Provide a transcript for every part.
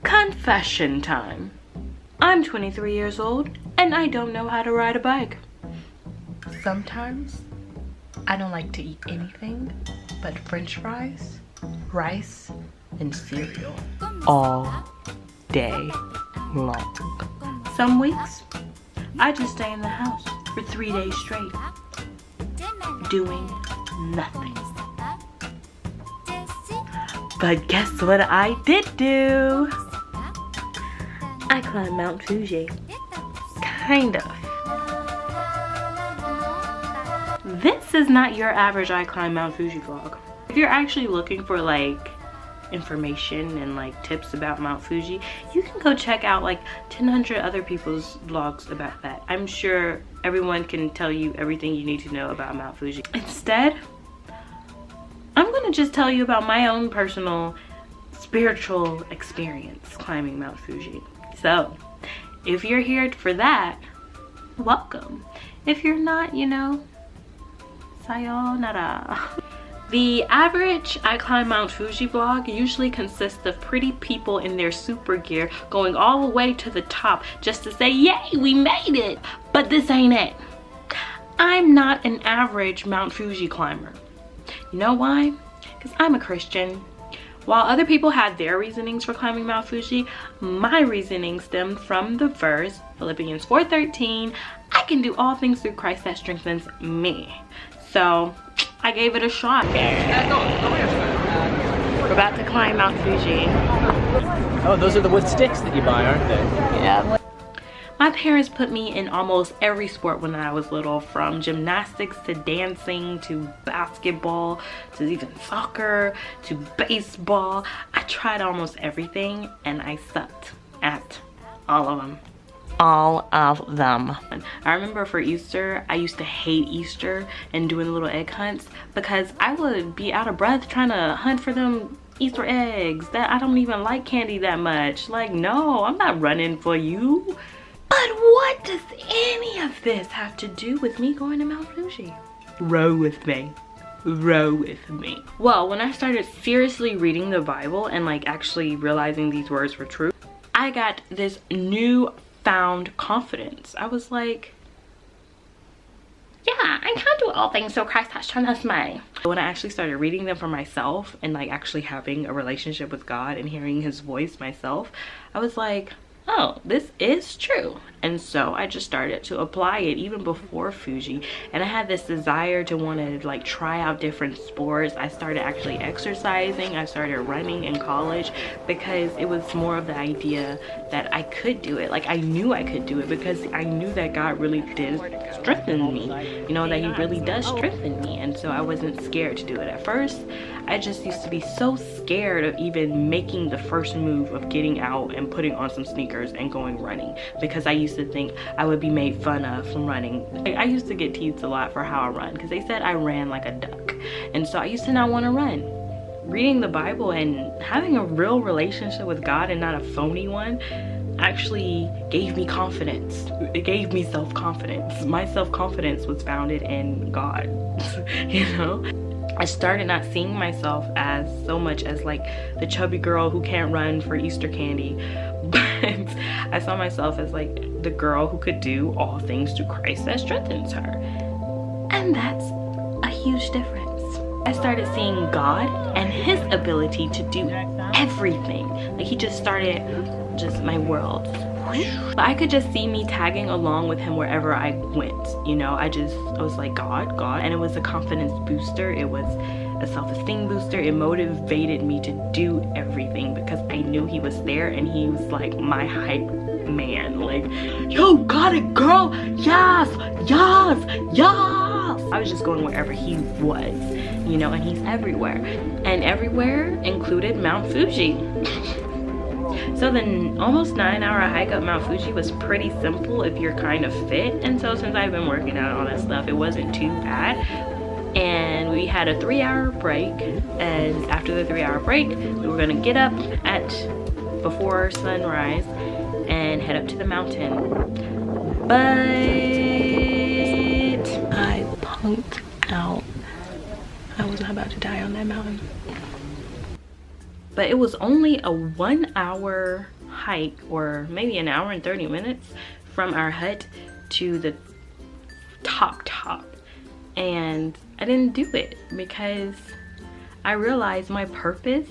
Confession time. I'm 23 years old and I don't know how to ride a bike. Sometimes I don't like to eat anything but french fries, rice, and cereal all day long. Some weeks I just stay in the house for 3 days straight doing nothing. But guess what I did do? I climbed Mount Fuji. Kind of. This is not your average I climb Mount Fuji vlog. If you're actually looking for like information and like tips about Mount Fuji, you can go check out like 1,000 other people's vlogs about that. I'm sure everyone can tell you everything you need to know about Mount Fuji. Instead, I'm gonna just tell you about my own personal spiritual experience climbing Mount Fuji. So if you're here for that, welcome. If you're not, you know, sayonara. The average I climb Mount Fuji vlog usually consists of pretty people in their super gear going all the way to the top just to say, yay, we made it. But this ain't it. I'm not an average Mount Fuji climber. You know why? Because I'm a Christian. While other people had their reasonings for climbing Mount Fuji, my reasoning stemmed from the verse, Philippians 4:13, I can do all things through Christ that strengthens me. So I gave it a shot. We're about to climb Mount Fuji. Oh, those are the wood sticks that you buy, aren't they? Yeah. My parents put me in almost every sport when I was little, from gymnastics to dancing to basketball to even soccer to baseball. I tried almost everything and I sucked at all of them. All of them. I remember for Easter, I used to hate Easter and doing the little egg hunts because I would be out of breath trying to hunt for them Easter eggs. That I don't even like candy that much. Like, no, I'm not running for you. But what does any of this have to do with me going to Mount Fuji? Row with me. Row with me. Well, when I started seriously reading the Bible and like actually realizing these words were true, I got this newfound confidence. I was like, yeah, I can do all things so Christ has strengthened me. When I actually started reading them for myself and like actually having a relationship with God and hearing his voice myself, I was like, oh, this is true. And so I just started to apply it even before Fuji. And I had this desire to want to like try out different sports. I started actually exercising. I started running in college because it was more of the idea that I could do it. Like I knew I could do it because I knew that God really did strengthen me. You know, that he really does strengthen me. And so I wasn't scared to do it at first. I just used to be so scared of even making the first move of getting out and putting on some sneakers and going running, because I used to think I would be made fun of from running. I used to get teased a lot for how I run because they said I ran like a duck, and so I used to not want to run. Reading the Bible and having a real relationship with God and not a phony one actually gave me confidence. It gave me self-confidence. My self-confidence was founded in God. You know, I started not seeing myself as so much as like the chubby girl who can't run for Easter candy, but I saw myself as like the girl who could do all things through Christ that strengthens her. And that's a huge difference. I started seeing God and his ability to do everything. Like he just started just my world. But I could just see me tagging along with him wherever I went. You know, I was like, God, and it was a confidence booster. It was a self-esteem booster. It motivated me to do everything because I knew he was there and he was like my hype man. Like, yo, got it, girl. Yes, yes, yes. I was just going wherever he was, you know, and he's everywhere. And everywhere included Mount Fuji. So the almost 9-hour hike up Mount Fuji was pretty simple if you're kind of fit. And so since I've been working out and all that stuff, it wasn't too bad. And we had a 3-hour break. And after the 3-hour break, we were gonna get up at before sunrise and head up to the mountain. But I punked out. I was not about to die on that mountain. But it was only a 1-hour hike, or maybe an hour and 30 minutes from our hut to the top. And I didn't do it because I realized my purpose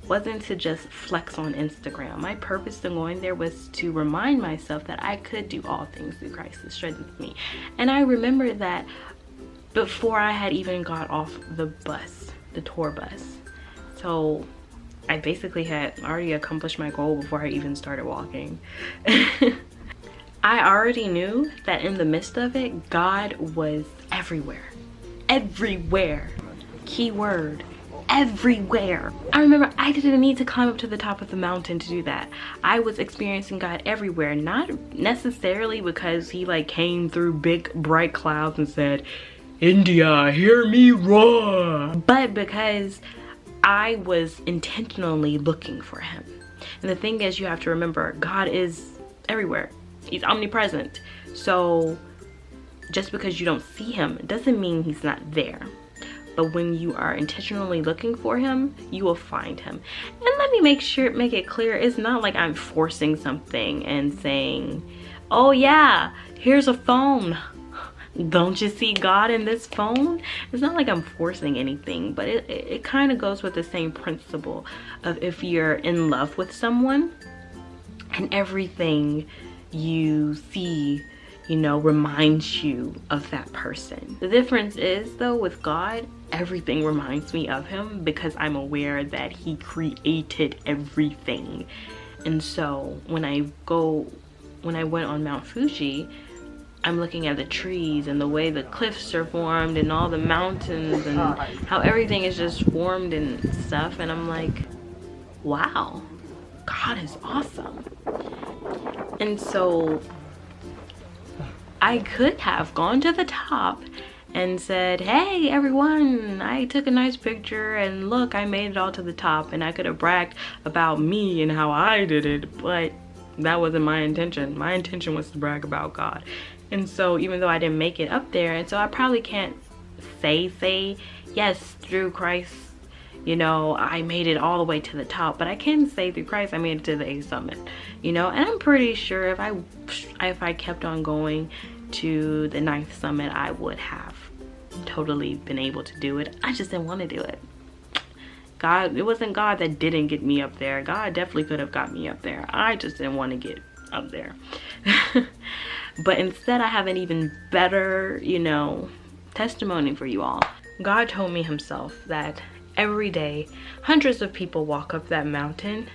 wasn't to just flex on Instagram. My purpose in going there was to remind myself that I could do all things through Christ who strengthens me. And I remember that before I had even got off the bus, the tour bus. So I basically had already accomplished my goal before I even started walking. I already knew that in the midst of it, God was everywhere. Everywhere. Keyword. Everywhere. I remember I didn't need to climb up to the top of the mountain to do that. I was experiencing God everywhere, not necessarily because he like came through big bright clouds and said, "India, hear me roar," but because I was intentionally looking for him. And the thing is, you have to remember, God is everywhere. He's omnipresent. So just because you don't see him doesn't mean he's not there. But when you are intentionally looking for him, you will find him. And let me make it clear, it's not like I'm forcing something and saying, "Oh yeah, here's a phone. Don't you see God in this phone?" It's not like I'm forcing anything, but it kind of goes with the same principle of if you're in love with someone and everything you see, you know, reminds you of that person. The difference is though, with God, everything reminds me of him because I'm aware that he created everything. And so when I went on Mount Fuji, I'm looking at the trees and the way the cliffs are formed and all the mountains and how everything is just formed and stuff, and I'm like, wow, God is awesome. And so I could have gone to the top and said, "Hey everyone, I took a nice picture and look, I made it all to the top," and I could have bragged about me and how I did it, but that wasn't my intention. My intention was to brag about God. And so even though I didn't make it up there, and so I probably can't say yes, through Christ, you know, I made it all the way to the top, but I can say through Christ I made it to the 8th summit, you know. And I'm pretty sure if I kept on going to the 9th summit, I would have totally been able to do it. I just didn't want to do it. God, it wasn't God that didn't get me up there. God definitely could have got me up there. I just didn't want to get up there. But instead, I have an even better, you know, testimony for you all. God told me himself that every day hundreds of people walk up that mountain,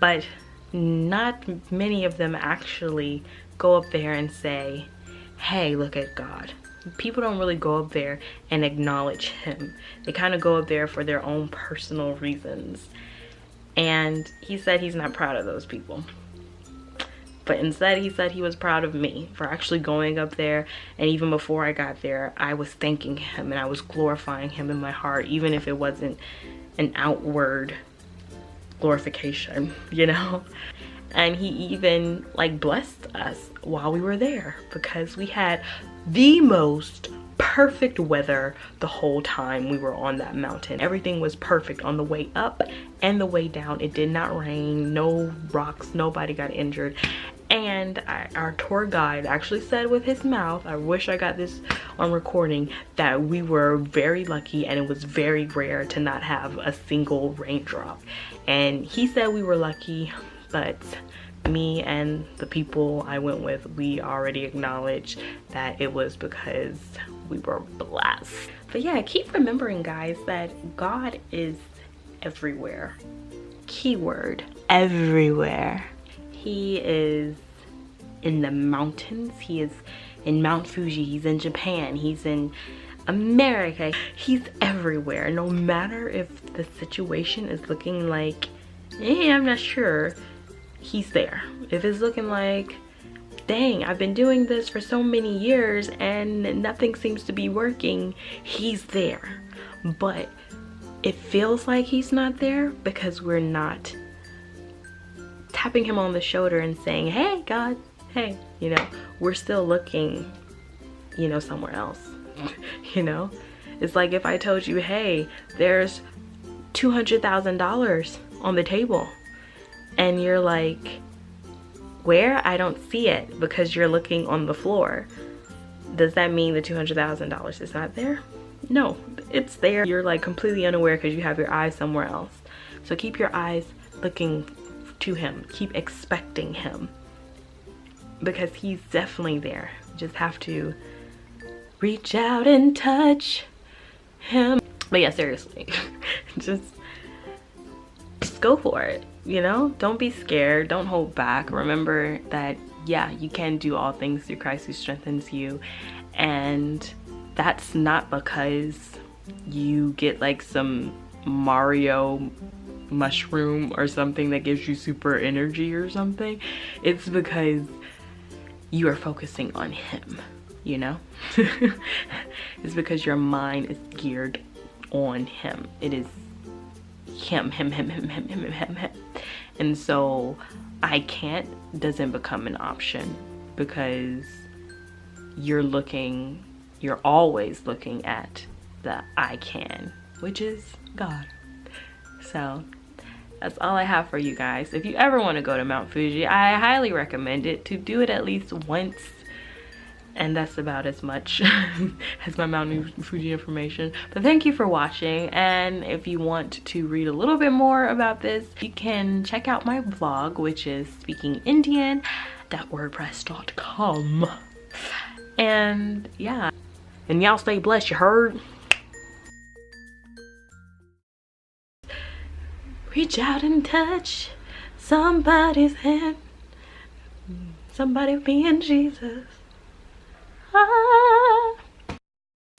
but not many of them actually go up there and say, "Hey, look at God." People don't really go up there and acknowledge him. They kind of go up there for their own personal reasons. And he said he's not proud of those people. But instead, he said he was proud of me for actually going up there. And even before I got there, I was thanking him and I was glorifying him in my heart, even if it wasn't an outward glorification, you know? And he even like blessed us while we were there because we had the most perfect weather the whole time we were on that mountain. Everything was perfect on the way up and the way down. It did not rain, no rocks, nobody got injured. And our tour guide actually said with his mouth, I wish I got this on recording, that we were very lucky and it was very rare to not have a single raindrop. And he said we were lucky, but me and the people I went with, we already acknowledged that it was because we were blessed. But yeah, keep remembering, guys, that God is everywhere. Keyword, everywhere. He is in the mountains. He is in Mount Fuji. He's in Japan. He's in America. He's everywhere. No matter if the situation is looking like, I'm not sure, he's there. If it's looking like, dang, I've been doing this for so many years and nothing seems to be working, he's there. But it feels like he's not there because we're not tapping him on the shoulder and saying, hey God, hey, you know, we're still looking, you know, somewhere else. You know, it's like if I told you, hey, there's $200,000 on the table And you're like, where? I don't see it, because you're looking on the floor. Does that mean the $200,000 is not there? No, it's there. You're like completely unaware because you have your eyes somewhere else. So keep your eyes looking to him. Keep expecting him, because he's definitely there. You just have to reach out and touch him. But yeah, seriously, just go for it, you know? Don't be scared. Don't hold back. Remember that, yeah, you can do all things through Christ who strengthens you. And that's not because you get like some Mario mushroom or something that gives you super energy or something. It's because you are focusing on him, you know? It's because your mind is geared on him. It is him. And so I can't doesn't become an option, because you're always looking at the I can, which is God. So that's all I have for you guys. If you ever want to go to Mount Fuji, I highly recommend it. To do it at least once. And that's about as much as my Mount Fuji information. But thank you for watching. And if you want to read a little bit more about this, you can check out my vlog, which is speakingindian.wordpress.com. And yeah. And y'all stay blessed, you heard? Reach out and touch somebody's hand. Somebody being Jesus. Ah.